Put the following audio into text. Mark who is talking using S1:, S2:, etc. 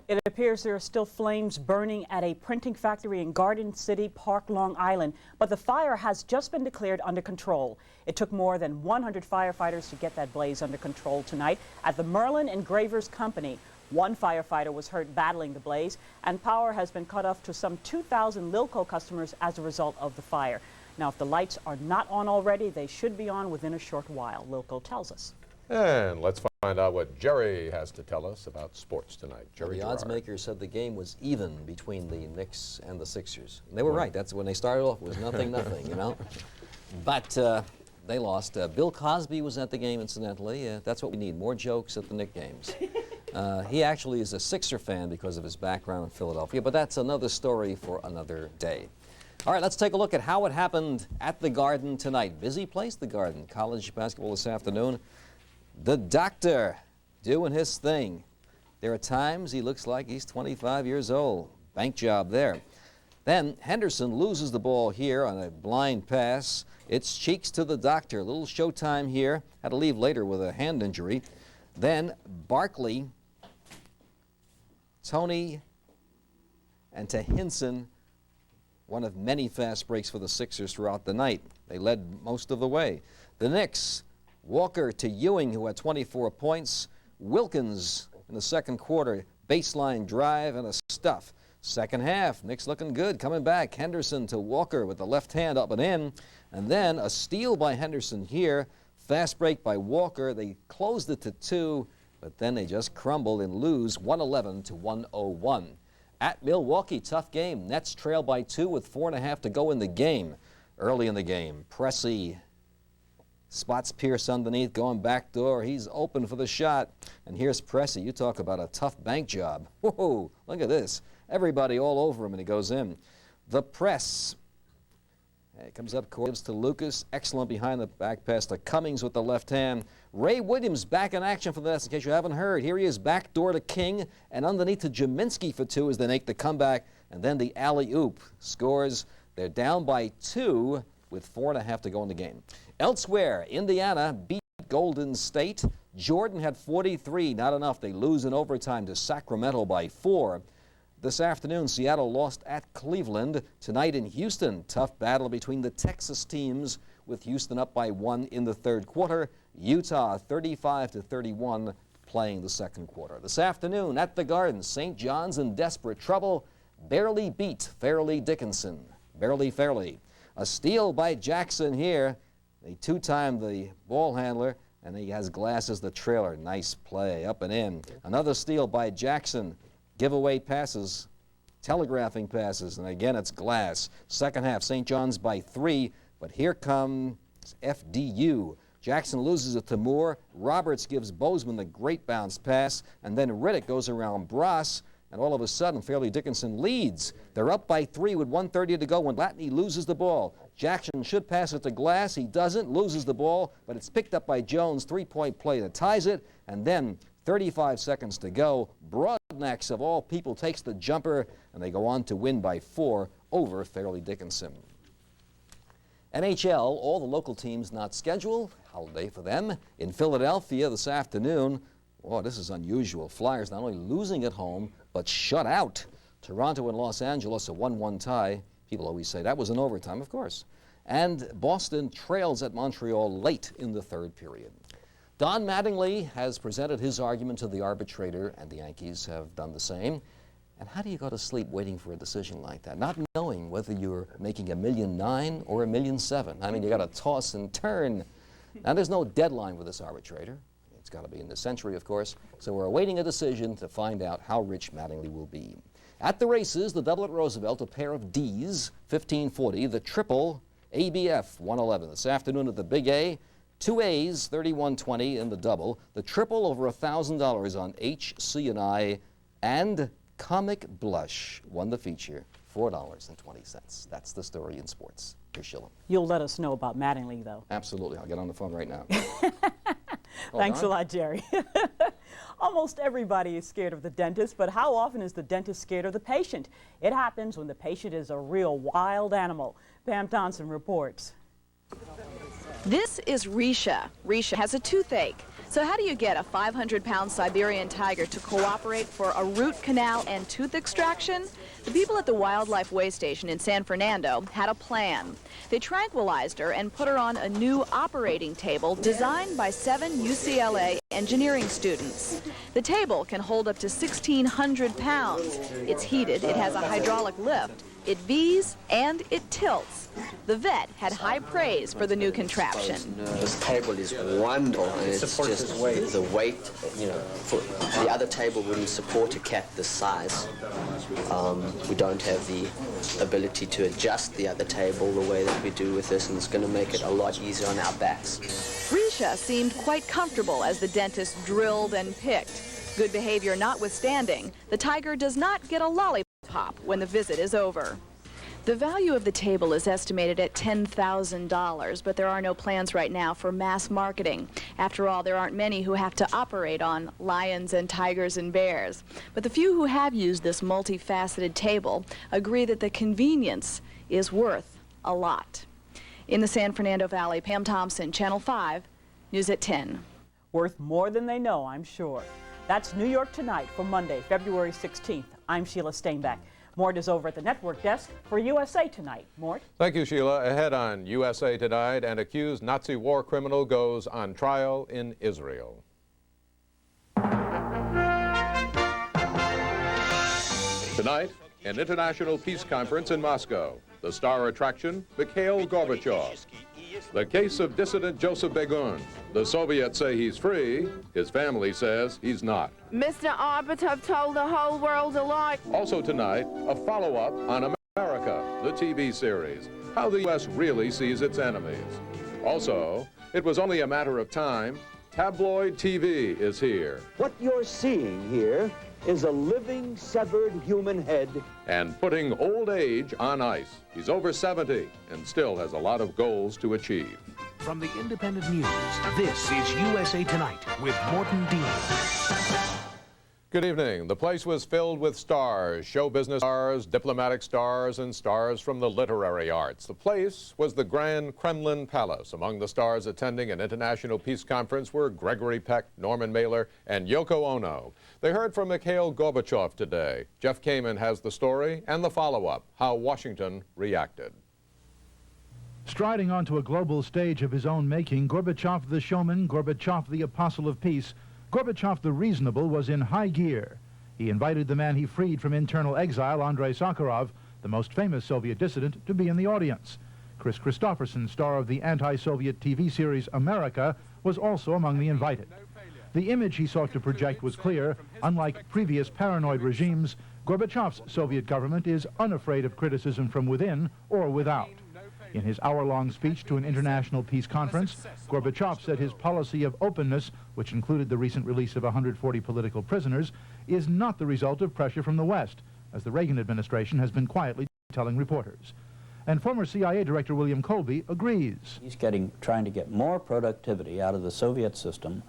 S1: It appears there are still flames burning at a printing factory in Garden City Park, Long Island, but the fire has just been declared under control. It took more than 100 firefighters to get that blaze under control tonight at the Merlin Engravers Company. One firefighter was hurt battling the blaze, and power has been cut off to some 2,000 Lilco customers as a result of the fire. Now, if the lights are not on already, they should be on within a short while, Lilco tells us.
S2: And let's find out what Jerry has to tell us about sports tonight. Jerry,
S3: the odds makers said the game was even between the Knicks and the Sixers. And they were right. That's when they started off. It was nothing, you know. But they lost. Bill Cosby was at the game, incidentally. That's what we need, more jokes at the Knick games. He actually is a Sixer fan because of his background in Philadelphia, but that's another story for another day. All right, let's take a look at how it happened at the Garden tonight. Busy place, the Garden. College basketball this afternoon. The doctor doing his thing. There are times he looks like he's 25 years old. Bank job there. Then Henderson loses the ball here on a blind pass. It's cheeks to the doctor. A little showtime here. Had to leave later with a hand injury. Then Barkley, Tony, and to Hinson, one of many fast breaks for the Sixers throughout the night. They led most of the way. The Knicks, Walker to Ewing, who had 24 points. Wilkins in the second quarter, baseline drive and a stuff. Second half, Knicks looking good, coming back. Henderson to Walker with the left hand up and in. And then a steal by Henderson here. Fast break by Walker. They closed it to 2, but then they just crumbled and lose 111 to 101. At Milwaukee, tough game. Nets trail by 2 with 4.5 to go in the game. Early in the game, Pressey spots Pierce underneath, going back door. He's open for the shot. And here's Pressey. You talk about a tough bank job. Whoa, look at this. Everybody all over him, and he goes in. The press. It comes up court, gives to Lucas. Excellent behind the back pass to Cummings with the left hand. Ray Williams back in action for this, in case you haven't heard. Here he is, back door to King, and underneath to Jaminski for 2 as they make the comeback. And then the alley-oop scores. They're down by 2 with 4.5 to go in the game. Elsewhere, Indiana beat Golden State. Jordan had 43, not enough. They lose in overtime to Sacramento by 4. This afternoon, Seattle lost at Cleveland. Tonight in Houston, tough battle between the Texas teams, with Houston up by 1 in the third quarter. Utah 35-31 playing the second quarter. This afternoon at the Garden, St. John's in desperate trouble. Barely beat Fairleigh Dickinson. Barely Fairleigh. A steal by Jackson here. They two-timed the ball handler, and he has Glass as the trailer. Nice play, up and in. Another steal by Jackson. Giveaway passes, telegraphing passes, and again it's Glass. Second half, St. John's by 3, but here comes FDU. Jackson loses it to Moore. Roberts gives Bozeman the great bounce pass, and then Riddick goes around Brass, and all of a sudden Fairleigh Dickinson leads. They're up by 3 with 1:30 to go when Latney loses the ball. Jackson should pass it to Glass. He doesn't, loses the ball, but it's picked up by Jones. 3-point play that ties it, and then 35 seconds to go. Broadnax, of all people, takes the jumper, and they go on to win by 4 over Fairleigh Dickinson. NHL, all the local teams not scheduled. Holiday for them. In Philadelphia this afternoon, oh, this is unusual. Flyers not only losing at home, but shut out. Toronto and Los Angeles, a 1-1 tie. People always say that was an overtime, of course. And Boston trails at Montreal late in the third period. Don Mattingly has presented his argument to the arbitrator, and the Yankees have done the same. And how do you go to sleep waiting for a decision like that, not knowing whether you're making $1.9 million or $1.7 million? I mean, you got to toss and turn. Now, there's no deadline with this arbitrator. It's got to be in this century, of course. So we're awaiting a decision to find out how rich Mattingly will be. At the races, the double at Roosevelt, a pair of Ds, 1540, the triple ABF 111. This afternoon at the Big A, 2 A's, 3120 in the double. The triple over $1,000 on HC&I, and Comic Blush won the feature, $4.20. That's the story in sports. Here's Shillem.
S1: You'll let us know about Mattingly, though.
S3: Absolutely. I'll get on the phone right now.
S1: Thanks a lot, Jerry. Almost everybody is scared of the dentist, but how often is the dentist scared of the patient? It happens when the patient is a real wild animal. Pam Thompson reports.
S4: This is Risha. Risha has a toothache. So how do you get a 500-pound Siberian tiger to cooperate for a root canal and tooth extraction? The people at the Wildlife Way Station in San Fernando had a plan. They tranquilized her and put her on a new operating table designed by 7 UCLA engineering students. The table can hold up to 1,600 pounds. It's heated, it has a hydraulic lift, it V's, and it tilts. The vet had high praise for the new contraption.
S5: This table is wonderful, and it's just the weight, for the other table wouldn't support a cat this size. We don't have the ability to adjust the other table the way that we do with this, and it's going to make it a lot easier on our backs.
S4: Risha seemed quite comfortable as the dentist drilled and picked. Good behavior notwithstanding, the tiger does not get a lollipop when the visit is over. The value of the table is estimated at $10,000, but there are no plans right now for mass marketing. After all, there aren't many who have to operate on lions and tigers and bears. But the few who have used this multifaceted table agree that the convenience is worth a lot. In the San Fernando Valley, Pam Thompson, Channel 5, News at 10.
S1: Worth more than they know, I'm sure. That's New York Tonight for Monday, February 16th. I'm Sheila Steinbeck. Mort is over at the network desk for USA Tonight. Mort?
S2: Thank you, Sheila. Ahead on USA Tonight, an accused Nazi war criminal goes on trial in Israel. Tonight, an international peace conference in Moscow. The star attraction, Mikhail Gorbachev. The case of dissident Joseph Begun. The Soviets say he's free. His family says he's not.
S6: Mr. Arbitov told the whole world a lie.
S2: Also tonight, a follow-up on America, the TV series. How the U.S. really sees its enemies. Also, it was only a matter of time. Tabloid TV is here.
S7: What you're seeing here is a living, severed human head.
S2: And putting old age on ice. He's over 70 and still has a lot of goals to achieve.
S8: From the Independent News, this is USA Tonight with Morton Dean.
S2: Good evening. The place was filled with stars, show business stars, diplomatic stars, and stars from the literary arts. The place was the Grand Kremlin Palace. Among the stars attending an international peace conference were Gregory Peck, Norman Mailer, and Yoko Ono. They heard from Mikhail Gorbachev today. Jeff Kamen has the story and the follow-up, how Washington reacted.
S9: Striding onto a global stage of his own making, Gorbachev the showman, Gorbachev the apostle of peace, Gorbachev the reasonable was in high gear. He invited the man he freed from internal exile, Andrei Sakharov, the most famous Soviet dissident, to be in the audience. Chris Christopherson, star of the anti-Soviet TV series America, was also among the invited. The image he sought to project was clear. Unlike previous paranoid regimes, Gorbachev's Soviet government is unafraid of criticism from within or without. In his hour-long speech to an international peace conference, Gorbachev said his policy of openness, which included the recent release of 140 political prisoners, is not the result of pressure from the West, as the Reagan administration has been quietly telling reporters. And former CIA Director William Colby agrees.
S10: He's trying to get more productivity out of the Soviet system